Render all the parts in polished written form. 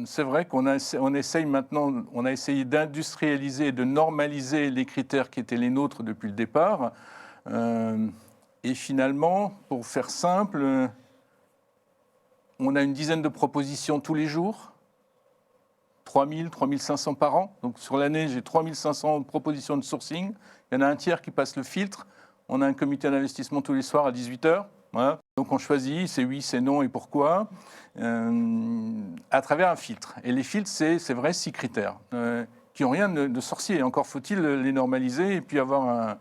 c'est vrai on essaye maintenant, on a essayé d'industrialiser et de normaliser les critères qui étaient les nôtres depuis le départ. Et finalement, pour faire simple, on a une dizaine de propositions tous les jours, 3000, 3500 par an. Donc sur l'année, j'ai 3500 propositions de sourcing. Il y en a un tiers qui passe le filtre. On a un comité d'investissement tous les soirs à 18h. Voilà. Donc on choisit, c'est oui, c'est non et pourquoi, à travers un filtre. Et les filtres, c'est vrai, 6 critères qui n'ont rien de sorcier. Encore faut-il les normaliser et puis avoir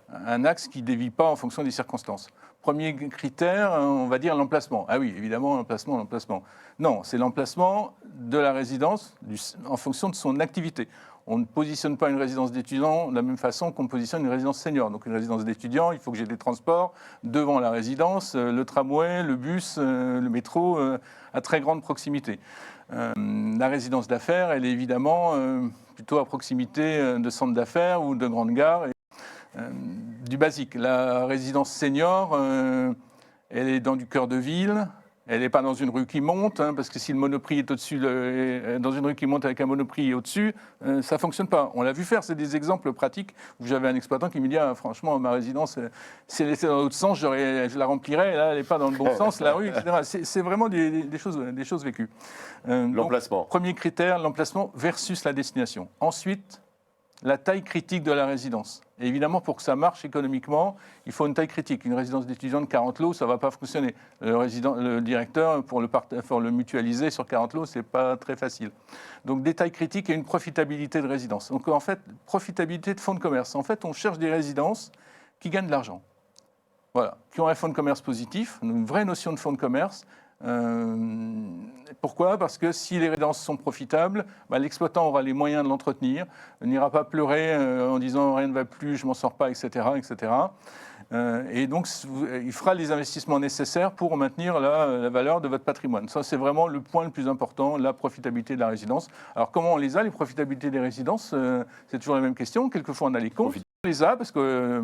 un axe qui ne dévie pas en fonction des circonstances. Premier critère, on va dire l'emplacement. Ah oui, évidemment, l'emplacement. Non, c'est l'emplacement de la résidence en fonction de son activité. On ne positionne pas une résidence d'étudiant de la même façon qu'on positionne une résidence senior. Donc une résidence d'étudiant, il faut que j'ai des transports devant la résidence, le tramway, le bus, le métro, à très grande proximité. La résidence d'affaires, elle est évidemment plutôt à proximité de centres d'affaires ou de grandes gares. Du basique. La résidence senior, elle est dans du cœur de ville. Elle n'est pas dans une rue qui monte, parce que si le Monoprix est au-dessus, dans une rue qui monte avec un Monoprix au-dessus, ça ne fonctionne pas. On l'a vu faire, c'est des exemples pratiques où j'avais un exploitant qui me dit franchement, ma résidence, si elle était dans l'autre sens, je la remplirais, là, elle n'est pas dans le bon sens, la rue, etc. C'est vraiment des choses vécues. L'emplacement. Premier critère, l'emplacement versus la destination. Ensuite, la taille critique de la résidence. Et évidemment, pour que ça marche économiquement, il faut une taille critique. Une résidence d'étudiants de 40 lots, ça ne va pas fonctionner. Le directeur, pour le mutualiser sur 40 lots, ce n'est pas très facile. Donc des tailles critiques et une profitabilité de résidence. Donc en fait, profitabilité de fonds de commerce. En fait, on cherche des résidences qui gagnent de l'argent. Voilà, qui ont un fonds de commerce positif, une vraie notion de fonds de commerce. Pourquoi ? Parce que si les résidences sont profitables, l'exploitant aura les moyens de l'entretenir, n'ira pas pleurer en disant rien ne va plus, je m'en sors pas, etc., etc. Et donc il fera les investissements nécessaires pour maintenir la valeur de votre patrimoine. Ça, c'est vraiment le point le plus important, la profitabilité de la résidence. Alors comment on les a, les profitabilités des résidences ? C'est toujours la même question. Quelquefois on a les comptes. On les a parce que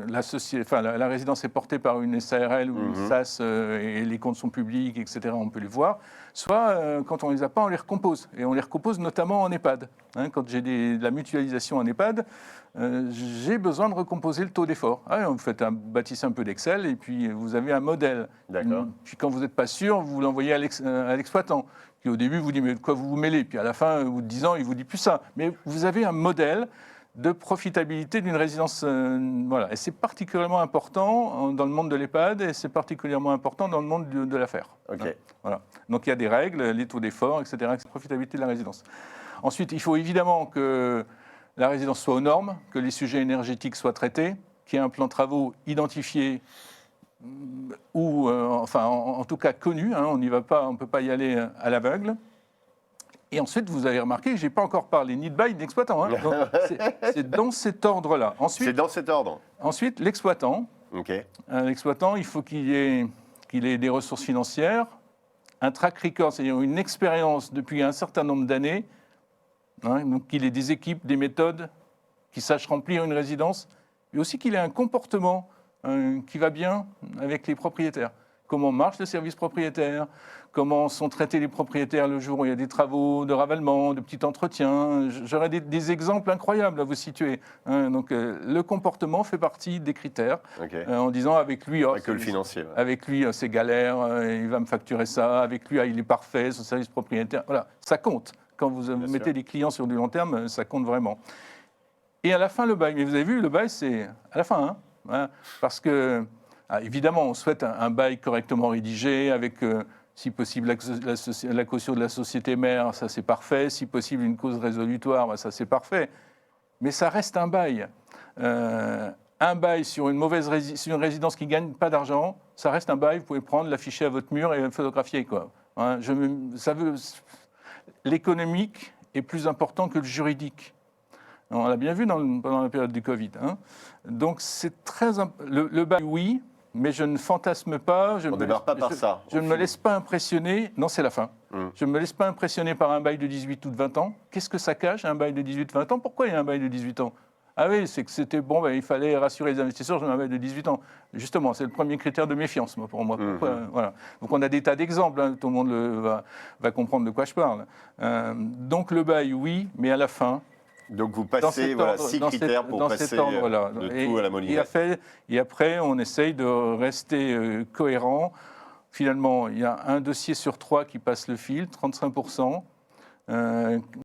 la résidence est portée par une SARL ou une SAS et les comptes sont publics, etc. On peut les voir. Soit, quand on ne les a pas, on les recompose. Et on les recompose notamment en EHPAD. Quand j'ai de la mutualisation en EHPAD, j'ai besoin de recomposer le taux d'effort. Vous bâtissez un peu d'Excel et puis vous avez un modèle. D'accord. Puis quand vous n'êtes pas sûr, vous l'envoyez à l'exploitant, qui au début vous dit mais de quoi vous vous mêlez ? Puis à la fin, au bout de 10 ans, il vous dit plus ça. Mais vous avez un modèle de profitabilité d'une résidence. Voilà. Et c'est particulièrement important dans le monde de l'EHPAD et c'est particulièrement important dans le monde de l'affaire. Okay. Voilà. Donc il y a des règles, les taux d'effort, etc., la profitabilité de la résidence. Ensuite, il faut évidemment que la résidence soit aux normes, que les sujets énergétiques soient traités, qu'il y ait un plan de travaux identifié ou, en tout cas connu. On n'y va pas, on ne peut pas y aller à l'aveugle. Et ensuite, vous avez remarqué que je n'ai pas encore parlé ni de bail ni d'exploitant. C'est dans cet ordre-là. C'est dans cet ordre. Ensuite, l'exploitant. Okay. L'exploitant, il faut qu'il ait des ressources financières, un track record, c'est-à-dire une expérience depuis un certain nombre d'années, donc qu'il ait des équipes, des méthodes, qu'il sache remplir une résidence, et aussi qu'il ait un comportement qui va bien avec les propriétaires. Comment marche le service propriétaire, comment sont traités les propriétaires le jour où il y a des travaux de ravalement, de petits entretiens. J'aurais des exemples incroyables à vous situer. Donc le comportement fait partie des critères, okay. En disant avec lui, que le financier, ouais. Avec lui c'est galère, il va me facturer ça, avec lui il est parfait, son service propriétaire. Voilà, ça compte. Quand vous mettez des clients sur du long terme, ça compte vraiment. Et à la fin, le bail. Mais vous avez vu, le bail, c'est à la fin. Parce que... évidemment, on souhaite un bail correctement rédigé, avec, si possible, la caution de la société mère, ça c'est parfait. Si possible, une cause résolutoire, ça c'est parfait. Mais ça reste un bail. Un bail sur une résidence qui ne gagne pas d'argent, ça reste un bail. Vous pouvez prendre, l'afficher à votre mur et le photographier. L'économique est plus important que le juridique. On l'a bien vu pendant la période du Covid. Donc c'est très le bail, oui, mais je ne fantasme pas. On ne démarre pas par ça. Je ne me laisse pas impressionner. Non, c'est la fin. Je ne me laisse pas impressionner par un bail de 18 ou de 20 ans. Qu'est-ce que ça cache, un bail de 18-20 ans ? Pourquoi il y a un bail de 18 ans ? Ah oui, c'est que c'était bon, ben, il fallait rassurer les investisseurs, je m'avais de 18 ans. Justement, c'est le premier critère de méfiance, moi, pour moi. Pourquoi, voilà. Donc on a des tas d'exemples, hein, tout le monde va comprendre de quoi je parle. Donc le bail, oui, mais à la fin. Donc vous passez voilà, 6 critères pour passer de tout à la molinette. Et après, on essaye de rester cohérent. Finalement, il y a un dossier sur 3 qui passe le filtre, 35%.